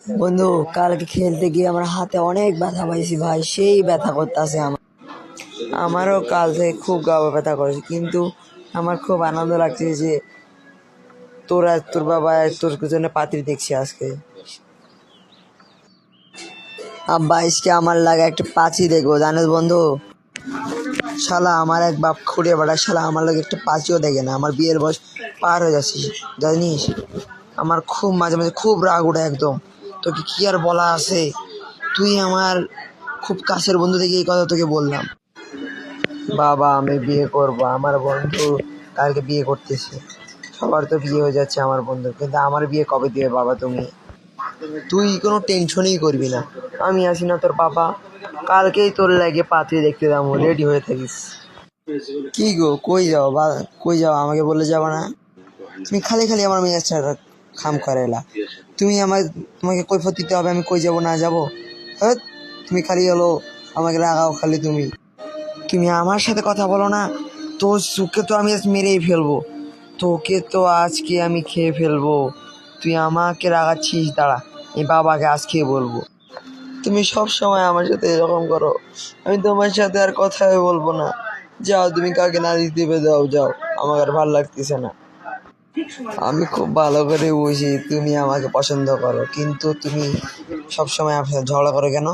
বন্ধু, কালকে খেলতে গিয়ে আমার হাতে অনেক ব্যথা পাইছি ভাই, সেই ব্যথা করতেছে আমারও কাল থেকে খুব গা ব্যথা করেছে, কিন্তু আমার খুব আনন্দ লাগছে যে তোর বাবা তোর জন্য পাত্রী দেখছি আজকে। আব্বা আজকে আমার লাগে একটা পাচি দেখবো, জানিস বন্ধু? শালা আমার এক বাপ খুঁড়ে বেড়ায়, শালা আমার লাগে একটা পাচিও দেখে না। আমার বিয়ের বয়স পার হয়ে যাচ্ছিস, জানিস? আমার খুব মাঝে মাঝে খুব রাগ ওঠে একদম। তোকে কি আর বলা আছে, তুই আমার খুব কাছের বন্ধু থেকে এই কথা তোকে বললাম। বাবা, আমি বিয়ে করব, আমার বন্ধু কালকে বিয়ে করতেছে। সবার তো বিয়ে হয়ে যাচ্ছে আমার বন্ধু, কিন্তু আমার বিয়ে কবে দিবে বাবা তুমি? তুই কোনো টেনশনই করবি না, আমি আছি না তোর বাবা। কালকেই তোর লাগে পাত্রী দেখতে যাবো, রেডি হয়ে থাকিস। কি গো, কই যাও বা? কই যাও আমাকে বলে যাবা না? তুমি খালি খালি আমার মেজাজটা খাম করে এলা। তোমাকে কৈফিয়ত দিতে হবে আমি কই যাব না যাব? হ্যাঁ, তুমি খালি হলো আমাকে রাগাও খালি। তুমি তুমি আমার সাথে কথা বলো না, তোর সুখে তো আমি আজ মেরেই ফেলবো। তোকে তো আজকে আমি খেয়ে ফেলবো। তুই আমাকে রাগাচ্ছিস, দাঁড়া, এই বাবাকে আজকে বলবো। তুমি সব সময় আমার সাথে এরকম করো, আমি তোমার সাথে আর কথাই বলবো না। যাও, তুমি কাকে না দিতে দাও, যাও, আমার আর ভালো লাগতেছে না। আমি খুব ভালো করে বুঝি তুমি আমাকে পছন্দ করো, কিন্তু তুমি সবসময় আমার সাথে ঝগড়া করো কেন?